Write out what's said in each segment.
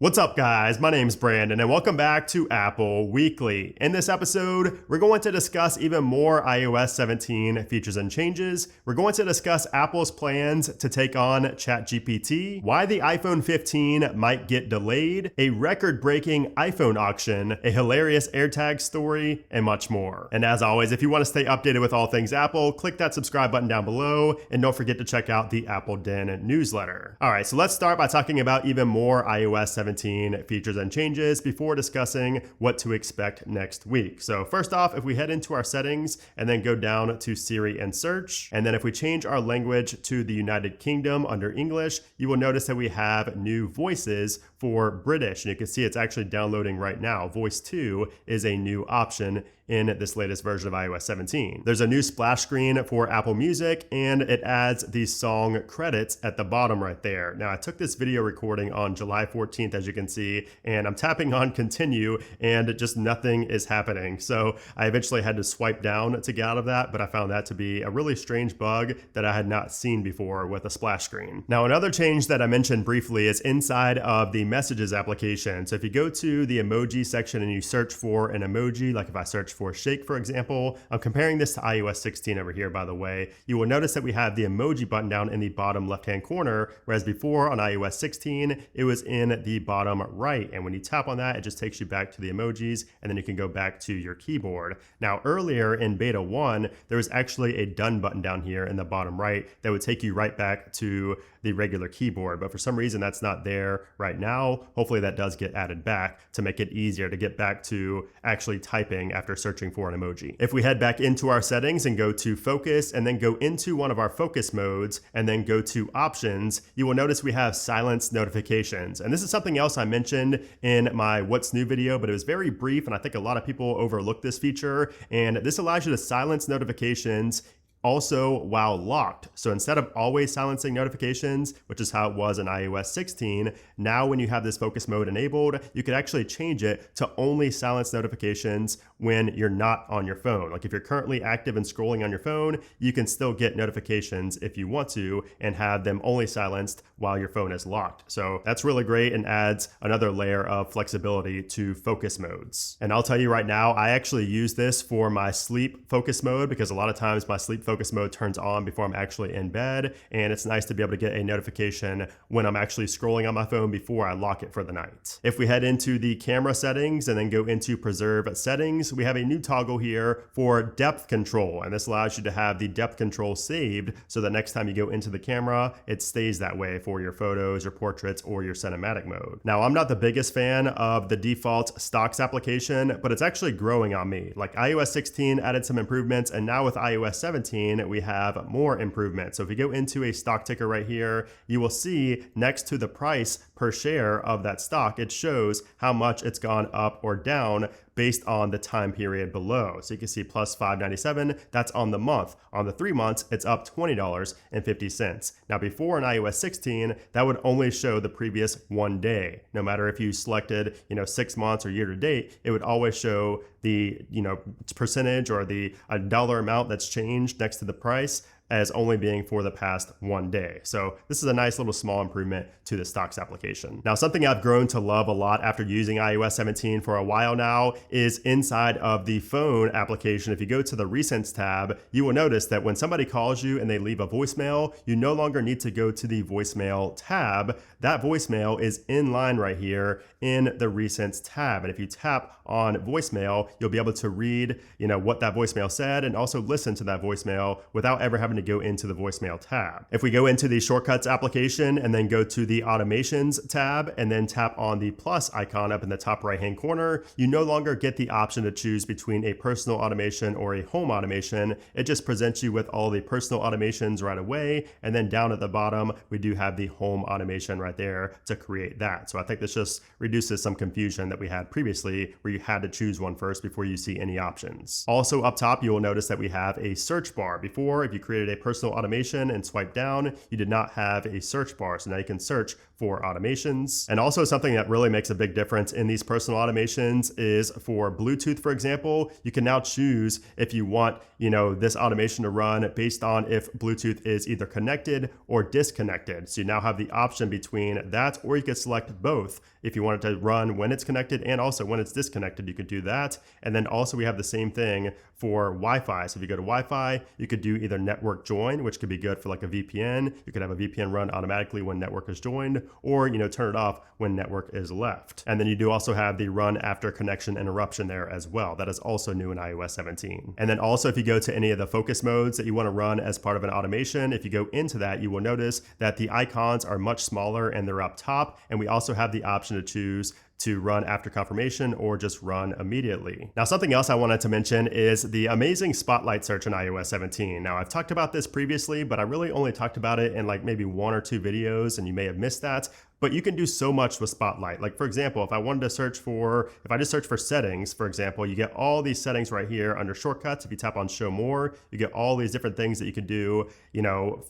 What's up, guys? My name's Brandon, and welcome back to Apple Weekly. In this episode, we're going to discuss even more iOS 17 features and changes. We're going to discuss Apple's plans to take on ChatGPT, why the iPhone 15 might get delayed, a record-breaking iPhone auction, a hilarious AirTags story, and much more. And as always, if you want to stay updated with all things Apple, click that subscribe button down below, and don't forget to check out the Apple Den newsletter. All right, so let's start by talking about even more iOS 17 features and changes before discussing what to expect next week. So first off, if we head into our settings and then go down to Siri and search, and then if we change our language to the United Kingdom under English, you will notice that we have new voices for British. And you can see it's actually downloading right now. Voice 2 is a new option in this latest version of iOS 17. There's a new splash screen for Apple Music, and it adds the song credits at the bottom right there. Now, I took this video recording on July 14th, as you can see, and I'm tapping on continue, and just nothing is happening. So I eventually had to swipe down to get out of that, but I found that to be a really strange bug that I had not seen before with a splash screen. Now, another change that I mentioned briefly is inside of the Messages application. So if you go to the emoji section and you search for an emoji, like if I search for shake, for example. I'm comparing this to iOS 16 over here, by the way. You will notice that we have the emoji button down in the bottom left-hand corner, whereas before on iOS 16, it was in the bottom right. And when you tap on that, it just takes you back to the emojis, and then you can go back to your keyboard. Now, earlier in beta 1, there was actually a done button down here in the bottom right that would take you right back to the regular keyboard. But for some reason, that's not there right now. Hopefully that does get added back to make it easier to get back to actually typing after searching for an emoji. If we head back into our settings and go to focus and then go into one of our focus modes and then go to options, you will notice we have silence notifications. And this is something else I mentioned in my what's new video, but it was very brief, and I think a lot of people overlook this feature. And this allows you to silence notifications also while locked. So instead of always silencing notifications, which is how it was in iOS 16, now when you have this focus mode enabled, you can actually change it to only silence notifications when you're not on your phone. Like if you're currently active and scrolling on your phone, you can still get notifications if you want to and have them only silenced while your phone is locked. So that's really great and adds another layer of flexibility to focus modes. And I'll tell you right now, I actually use this for my sleep focus mode because a lot of times my sleep focus mode turns on before I'm actually in bed, and it's nice to be able to get a notification when I'm actually scrolling on my phone before I lock it for the night. If we head into the camera settings and then go into preserve settings, we have a new toggle here for depth control, and this allows you to have the depth control saved so that next time you go into the camera, it stays that way for your photos, your portraits, or your cinematic mode. Now, I'm not the biggest fan of the default stocks application, but it's actually growing on me. Like iOS 16 added some improvements, and now with iOS 17, we have more improvements. So if you go into a stock ticker right here, you will see next to the price per share of that stock, it shows how much it's gone up or down based on the time period below. So you can see plus $5.97, that's on the month. On the 3 months, it's up $20.50. Now before in iOS 16, that would only show the previous 1 day. No matter if you selected, 6 months or year to date, it would always show the, percentage or the dollar amount that's changed next to the price as only being for the past 1 day. So this is a nice little small improvement to the stocks application. Now, something I've grown to love a lot after using iOS 17 for a while now is inside of the phone application. If you go to the recents tab, you will notice that when somebody calls you and they leave a voicemail, you no longer need to go to the voicemail tab. That voicemail is in line right here in the recents tab. And if you tap on voicemail, you'll be able to read, what that voicemail said and also listen to that voicemail without ever having to go into the voicemail tab. If we go into the shortcuts application and then go to the automations tab and then tap on the plus icon up in the top right hand corner, you no longer get the option to choose between a personal automation or a home automation. It just presents you with all the personal automations right away. And then down at the bottom, we do have the home automation right there to create that. So I think this just reduces some confusion that we had previously where you had to choose one first before you see any options. Also up top, you will notice that we have a search bar. Before, if you created a personal automation and swipe down, you did not have a search bar. So now you can search for automations. And also something that really makes a big difference in these personal automations is for Bluetooth, for example, you can now choose if you want, this automation to run based on if Bluetooth is either connected or disconnected. So you now have the option between that, or you can select both if you want it to run when it's connected and also when it's disconnected, you could do that. And then also we have the same thing for Wi-Fi. So if you go to Wi-Fi, you could do either network join, which could be good for like a VPN. You could have a VPN run automatically when network is joined, or turn it off when network is left. And then you do also have the run after connection interruption there as well. That is also new in iOS 17. And then also if you go to any of the focus modes that you want to run as part of an automation, if you go into that, you will notice that the icons are much smaller and they're up top. And we also have the option to choose to run after confirmation or just run immediately. Now, something else I wanted to mention is the amazing spotlight search in iOS 17. Now, I've talked about this previously, but I really only talked about it in like maybe 1 or 2 videos, and you may have missed that. But you can do so much with Spotlight. Like for example, if I just search for settings, for example, you get all these settings right here under shortcuts. If you tap on show more, you get all these different things that you can do,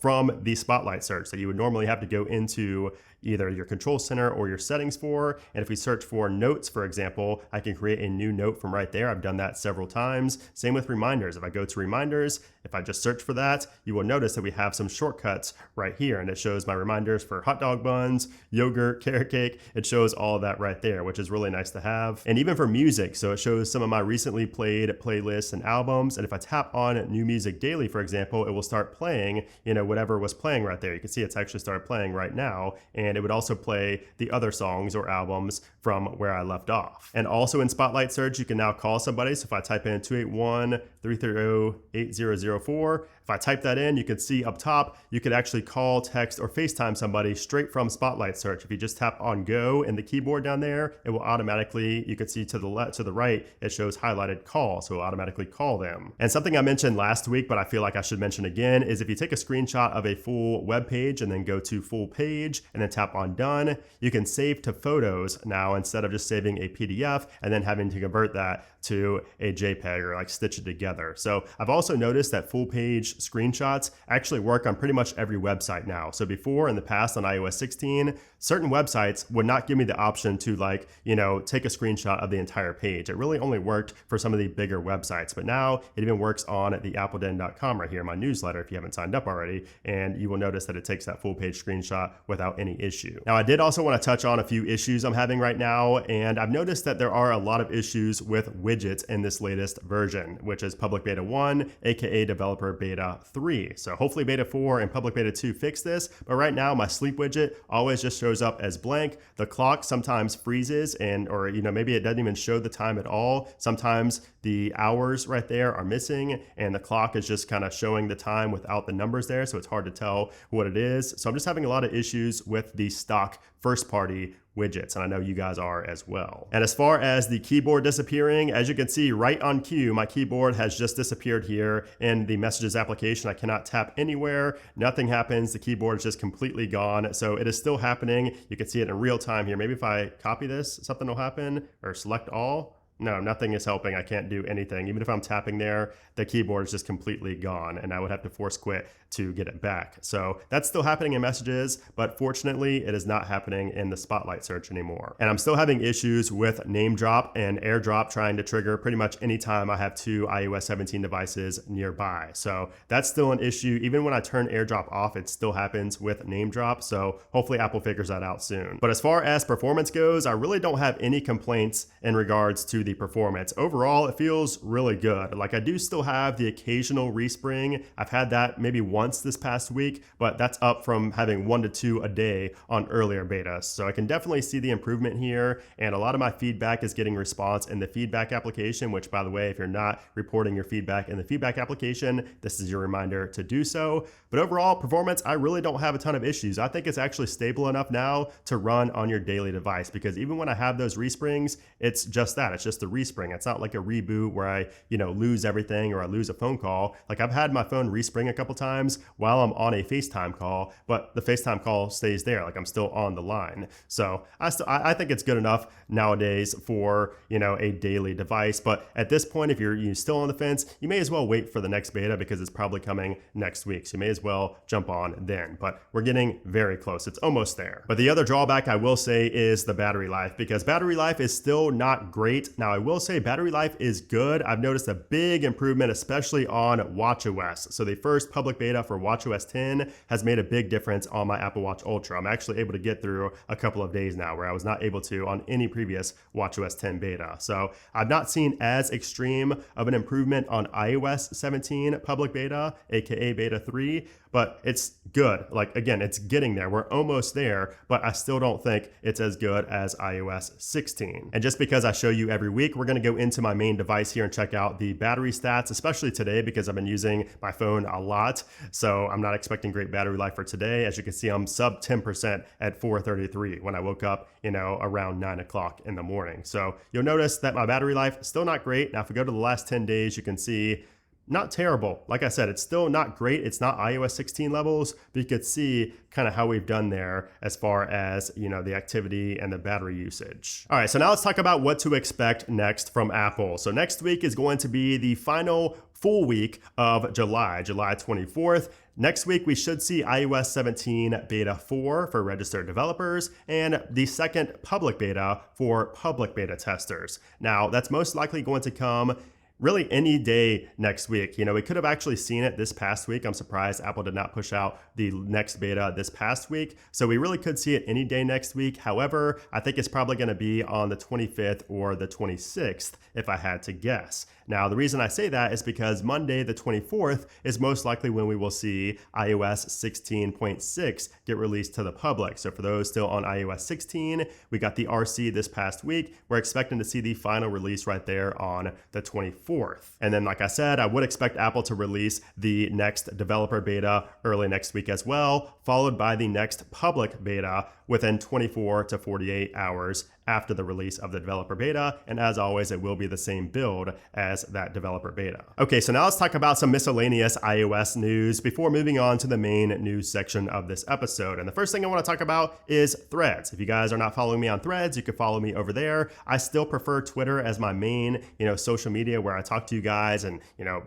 from the Spotlight search that you would normally have to go into either your control center or your settings for. And if we search for notes, for example, I can create a new note from right there. I've done that several times. Same with reminders. If I go to reminders, if I just search for that, you will notice that we have some shortcuts right here, and it shows my reminders for hot dog buns, yogurt, carrot cake. It shows all of that right there, which is really nice to have. And even for music, so it shows some of my recently played playlists and albums. And if I tap on New Music Daily, for example, it will start playing, whatever was playing right there. You can see it's actually started playing right now. And it would also play the other songs or albums from where I left off. And also in Spotlight Search, you can now call somebody. So if I type in 281-330-8004, if I type that in, you can see up top, you could actually call, text, or FaceTime somebody straight from Spotlight Search. If you just tap on go in the keyboard down there, it will automatically, you can see to the right, it shows highlighted call. So it'll automatically call them. And something I mentioned last week, but I feel like I should mention again, is if you take a screenshot of a full web page and then go to full page and then tap on done, you can save to photos now instead of just saving a PDF and then having to convert that to a JPEG or like stitch it together. So I've also noticed that full page screenshots actually work on pretty much every website now. So before in the past on iOS 16, certain websites would not give me the option to take a screenshot of the entire page. It really only worked for some of the bigger websites, but now it even works on the appleden.com right here, my newsletter, if you haven't signed up already, and you will notice that it takes that full page screenshot without any issue. Now, I did also want to touch on a few issues I'm having right now, and I've noticed that there are a lot of issues with widgets in this latest version, which is public beta 1, aka developer beta 3. So hopefully beta 4 and public beta 2 fix this, but right now my sleep widget always just shows up as blank. The clock sometimes freezes or maybe it doesn't even show the time at all. Sometimes the hours right there are missing and the clock is just kind of showing the time without the numbers there, so it's hard to tell what it is. So I'm just having a lot of issues with the stock first party widgets, and I know you guys are as well. And as far as the keyboard disappearing, as you can see right on cue, my keyboard has just disappeared here in the messages application. I cannot tap anywhere, nothing happens, the keyboard is just completely gone. So it is still happening. You can see it in real time here. Maybe if I copy this, something will happen, or select all. No, nothing is helping. I can't do anything. Even if I'm tapping there, the keyboard is just completely gone and I would have to force quit to get it back. So that's still happening in messages, but fortunately it is not happening in the Spotlight search anymore. And I'm still having issues with name drop and AirDrop trying to trigger pretty much anytime I have 2 iOS 17 devices nearby. So that's still an issue. Even when I turn AirDrop off, it still happens with name drop. So hopefully Apple figures that out soon. But as far as performance goes, I really don't have any complaints in regards to the performance. Overall, it feels really good. Like I do still have the occasional respring. I've had that maybe once this past week, but that's up from having 1 to 2 a day on earlier betas. So I can definitely see the improvement here. And a lot of my feedback is getting response in the feedback application, which by the way, if you're not reporting your feedback in the feedback application, this is your reminder to do so. But overall performance, I really don't have a ton of issues. I think it's actually stable enough now to run on your daily device, because even when I have those resprings, it's just that. It's just the respring. It's not like a reboot where I, lose everything or I lose a phone call. Like I've had my phone respring a couple times while I'm on a FaceTime call, but the FaceTime call stays there. Like I'm still on the line. So I think it's good enough nowadays for, a daily device. But at this point, if you're still on the fence, you may as well wait for the next beta because it's probably coming next week. So you may as well jump on then, but we're getting very close. It's almost there. But the other drawback I will say is the battery life, because battery life is still not great. Now Now, I will say battery life is good. I've noticed a big improvement, especially on watchOS. So the first public beta for watchOS 10 has made a big difference on my Apple Watch Ultra. I'm actually able to get through a couple of days now where I was not able to on any previous watchOS 10 beta. So I've not seen as extreme of an improvement on iOS 17 public beta, aka beta 3, but it's good. Like, again, it's getting there. We're almost there, but I still don't think it's as good as iOS 16. And just because I show you every week, we're going to go into my main device here and check out the battery stats, especially today because I've been using my phone a lot. So I'm not expecting great battery life for today. As you can see, I'm sub 10% at 4:33 when I woke up, around 9 o'clock in the morning. So you'll notice that my battery life is still not great. Now, if we go to the last 10 days, you can see not terrible. Like I said, it's still not great. It's not iOS 16 levels, but you could see kind of how we've done there as far as, the activity and the battery usage. All right, so now let's talk about what to expect next from Apple. So next week is going to be the final full week of July 24th. Next week, we should see iOS 17 Beta 4 for registered developers and the second public beta for public beta testers. Now, that's most likely going to come really any day next week. We could have actually seen it this past week. I'm surprised Apple did not push out the next beta this past week. So we really could see it any day next week. However, I think it's probably going to be on the 25th or the 26th if I had to guess. Now, the reason I say that is because Monday, the 24th, is most likely when we will see iOS 16.6 get released to the public. So for those still on iOS 16, we got the RC this past week. We're expecting to see the final release right there on the 24th. And then, like I said, I would expect Apple to release the next developer beta early next week as well, followed by the next public beta within 24 to 48 hours after the release of the developer beta. And as always, it will be the same build as that developer beta. Okay, so now let's talk about some miscellaneous iOS news before moving on to the main news section of this episode. And the first thing I want to talk about is Threads. If you guys are not following me on Threads, you can follow me over there. I still prefer Twitter as my main, social media where I talk to you guys and,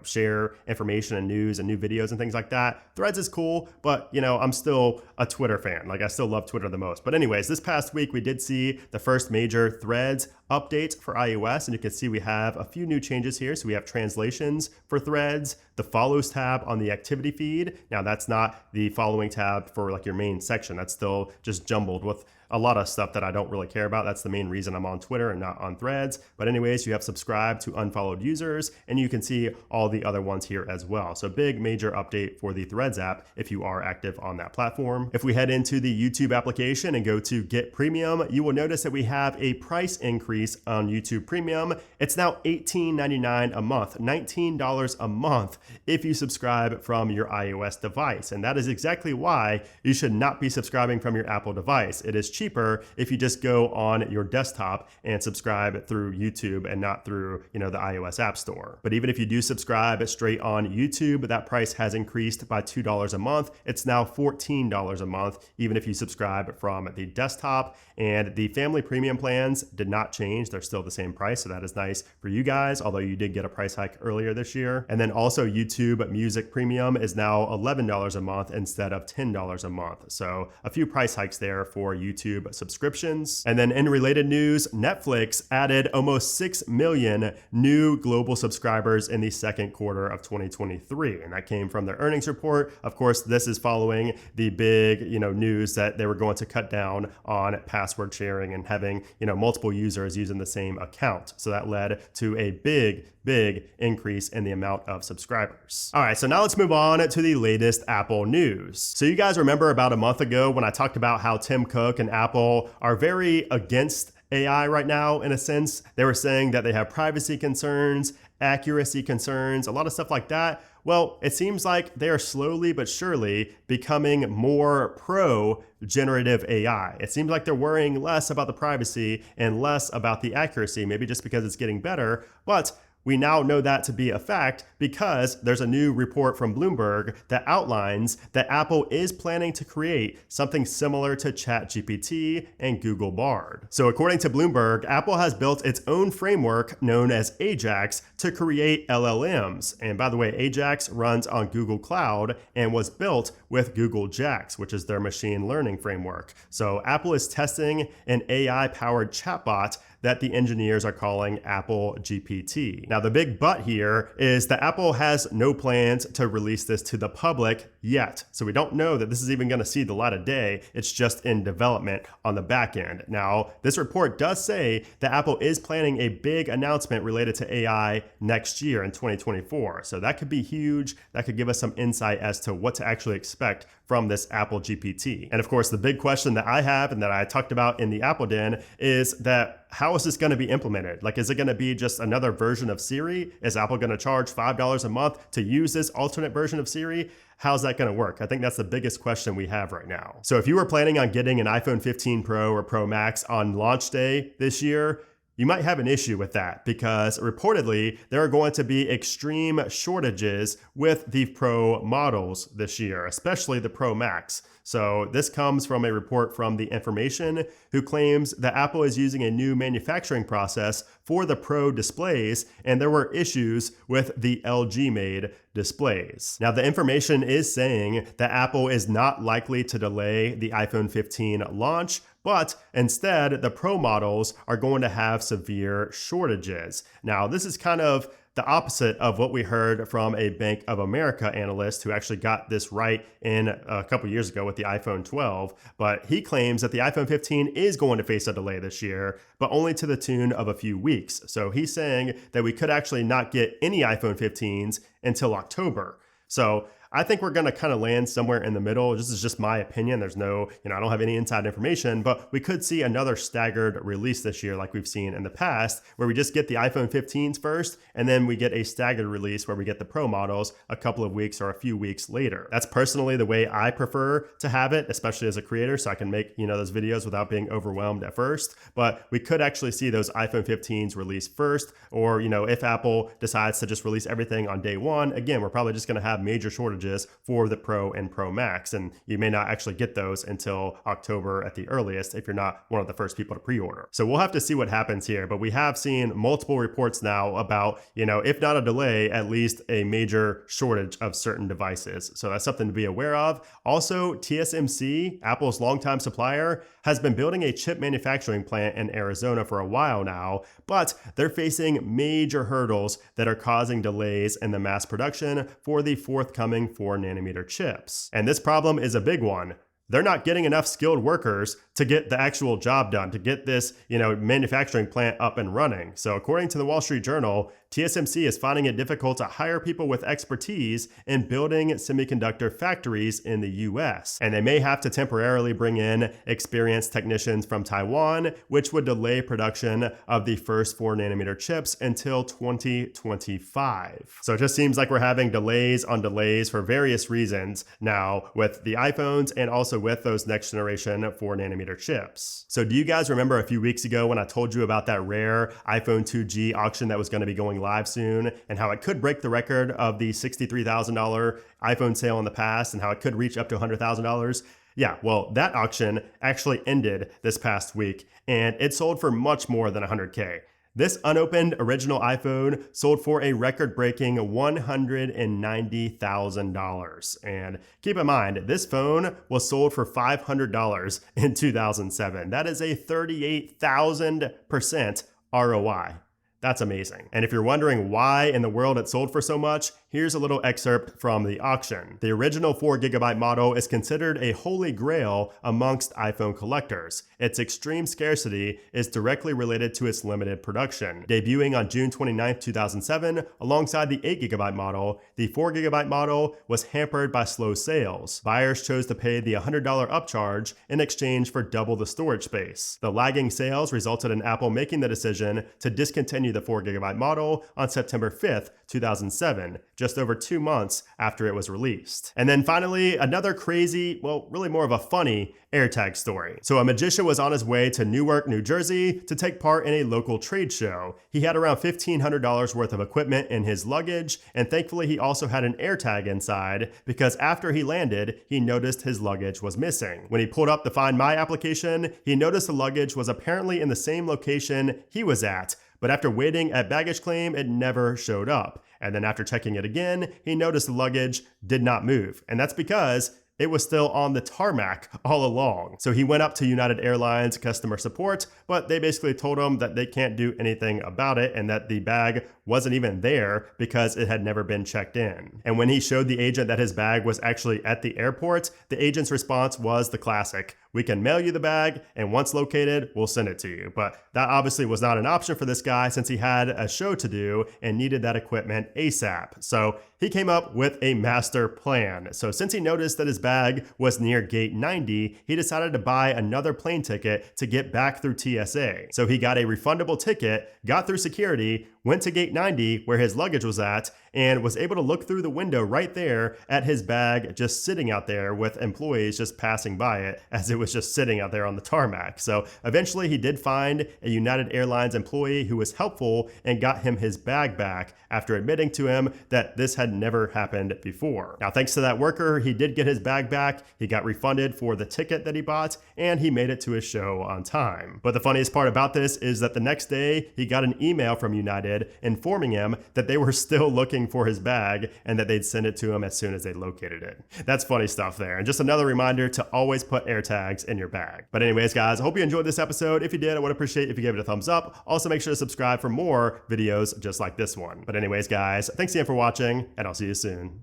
share information and news and new videos and things like that. Threads is cool, but, I'm still a Twitter fan. Like, I still love Twitter the most. But anyways, this past week, we did see the first major Threads updates for iOS, and you can see we have a few new changes here. So we have translations for Threads, the follows tab on the activity feed. Now that's not the following tab for like your main section. That's still just jumbled with a lot of stuff that I don't really care about. That's the main reason I'm on Twitter and not on Threads. But anyways, you have subscribe to unfollowed users, and you can see all the other ones here as well. So big major update for the Threads app if you are active on that platform. If we head into the YouTube application and go to Get Premium, you will notice that we have a price increase on YouTube Premium. It's now $18.99 a month, $19 a month if you subscribe from your iOS device. And that is exactly why you should not be subscribing from your Apple device. It is cheaper if you just go on your desktop and subscribe through YouTube and not through, the iOS App Store. But even if you do subscribe straight on YouTube, that price has increased by $2 a month. It's now $14 a month, even if you subscribe from the desktop. And the family premium plans did not change. They're still the same price. So that is nice for you guys, although you did get a price hike earlier this year. And then also YouTube Music Premium is now $11 a month instead of $10 a month. So a few price hikes there for YouTube subscriptions. And then in related news, Netflix added almost 6 million new global subscribers in the second quarter of 2023. And that came from their earnings report. Of course, this is following the big, news that they were going to cut down on password sharing and having, multiple users using the same account. So that led to a big increase in the amount of subscribers. All right, so now let's move on to the latest Apple news. So you guys remember about a month ago when I talked about how Tim Cook and Apple are very against AI right now, in a sense. They were saying that they have privacy concerns, accuracy concerns, a lot of stuff like that. Well, it seems like they are slowly but surely becoming more pro generative AI. It seems like they're worrying less about the privacy and less about the accuracy, maybe just because it's getting better. But we now know that to be a fact because there's a new report from Bloomberg that outlines that Apple is planning to create something similar to ChatGPT and Google Bard. So according to Bloomberg, Apple has built its own framework known as Ajax to create LLMs. And by the way, Ajax runs on Google Cloud and was built with Google JAX, which is their machine learning framework. So Apple is testing an AI-powered chatbot that the engineers are calling Apple GPT. Now, the big but here is that Apple has no plans to release this to the public yet. So we don't know that this is even going to see the light of day. It's just in development on the back end. Now, this report does say that Apple is planning a big announcement related to AI next year in 2024. So that could be huge. That could give us some insight as to what to actually expect from this Apple GPT. And of course, the big question that I have and that I talked about in the Apple Den is that how is this going to be implemented? Like, is it going to be just another version of Siri? Is Apple going to charge $5 a month to use this alternate version of Siri? How's that going to work? I think that's the biggest question we have right now. So if you were planning on getting an iPhone 15 Pro or Pro Max on launch day this year, you might have an issue with that because reportedly there are going to be extreme shortages with the Pro models this year, especially the Pro Max. So this comes from a report from The Information, who claims that Apple is using a new manufacturing process for the Pro displays, and there were issues with the LG-made displays. Now, The Information is saying that Apple is not likely to delay the iPhone 15 launch, but instead, the Pro models are going to have severe shortages. Now, this is kind of the opposite of what we heard from a Bank of America analyst who actually got this right in a couple years ago with the iPhone 12. But he claims that the iPhone 15 is going to face a delay this year, but only to the tune of a few weeks. So he's saying that we could actually not get any iPhone 15s until October. So I think we're going to kind of land somewhere in the middle. This is just my opinion. There's no, I don't have any inside information, but we could see another staggered release this year like we've seen in the past, where we just get the iPhone 15s first, and then we get a staggered release where we get the Pro models a couple of weeks or a few weeks later. That's personally the way I prefer to have it, especially as a creator, so I can make, those videos without being overwhelmed at first. But we could actually see those iPhone 15s release first, or, if Apple decides to just release everything on day one, again, we're probably just going to have major shortages for the Pro and Pro Max, and you may not actually get those until October at the earliest if you're not one of the first people to pre-order. So we'll have to see what happens here, but we have seen multiple reports now about, if not a delay, at least a major shortage of certain devices. So that's something to be aware of. Also, TSMC, Apple's longtime supplier, has been building a chip manufacturing plant in Arizona for a while now, but they're facing major hurdles that are causing delays in the mass production for the forthcoming 4nm chips. And this problem is a big one. They're not getting enough skilled workers to get the actual job done, to get this, manufacturing plant up and running. So according to the Wall Street Journal, TSMC is finding it difficult to hire people with expertise in building semiconductor factories in the US. And they may have to temporarily bring in experienced technicians from Taiwan, which would delay production of the first 4nm chips until 2025. So it just seems like we're having delays on delays for various reasons now with the iPhones and also with those next generation 4nm chips. So do you guys remember a few weeks ago when I told you about that rare iPhone 2G auction that was going to be going live soon, and how it could break the record of the $63,000 iPhone sale in the past, and how it could reach up to $100,000? Yeah, well, that auction actually ended this past week, and it sold for much more than $100K. This unopened original iPhone sold for a record-breaking $190,000. And keep in mind, this phone was sold for $500 in 2007. That is a 38,000% ROI. That's amazing. And if you're wondering why in the world it sold for so much, here's a little excerpt from the auction. The original 4GB model is considered a holy grail amongst iPhone collectors. Its extreme scarcity is directly related to its limited production. Debuting on June 29, 2007, alongside the 8GB model, the 4GB model was hampered by slow sales. Buyers chose to pay the $100 upcharge in exchange for double the storage space. The lagging sales resulted in Apple making the decision to discontinue the 4GB model on September 5th, 2007, just over 2 months after it was released. And then finally, another crazy, well, really more of a funny AirTag story. So a magician was on his way to Newark, New Jersey to take part in a local trade show. He had around $1,500 worth of equipment in his luggage, and thankfully he also had an AirTag inside because after he landed, he noticed his luggage was missing. When he pulled up the Find My application, he noticed the luggage was apparently in the same location he was at, but after waiting at baggage claim, it never showed up. And then after checking it again, he noticed the luggage did not move. And that's because it was still on the tarmac all along. So he went up to United Airlines customer support, but they basically told him that they can't do anything about it and that the bag wasn't even there because it had never been checked in. And when he showed the agent that his bag was actually at the airport, the agent's response was the classic: "We can mail you the bag, and once located, we'll send it to you." But that obviously was not an option for this guy since he had a show to do and needed that equipment ASAP. So he came up with a master plan. So since he noticed that his bag was near gate 90, he decided to buy another plane ticket to get back through TSA. So he got a refundable ticket, got through security, went to gate 90 where his luggage was at, and was able to look through the window right there at his bag just sitting out there with employees just passing by it as it was just sitting out there on the tarmac. So eventually he did find a United Airlines employee who was helpful and got him his bag back after admitting to him that this had never happened before. Now, thanks to that worker, he did get his bag back, he got refunded for the ticket that he bought, and he made it to his show on time. But the funniest part about this is that the next day he got an email from United informing him that they were still looking for his bag and that they'd send it to him as soon as they located it. That's funny stuff there. And just another reminder to always put AirTags in your bag. But anyways, guys, I hope you enjoyed this episode. If you did, I would appreciate if you gave it a thumbs up. Also, make sure to subscribe for more videos just like this one. But anyways, guys, thanks again for watching, and I'll see you soon.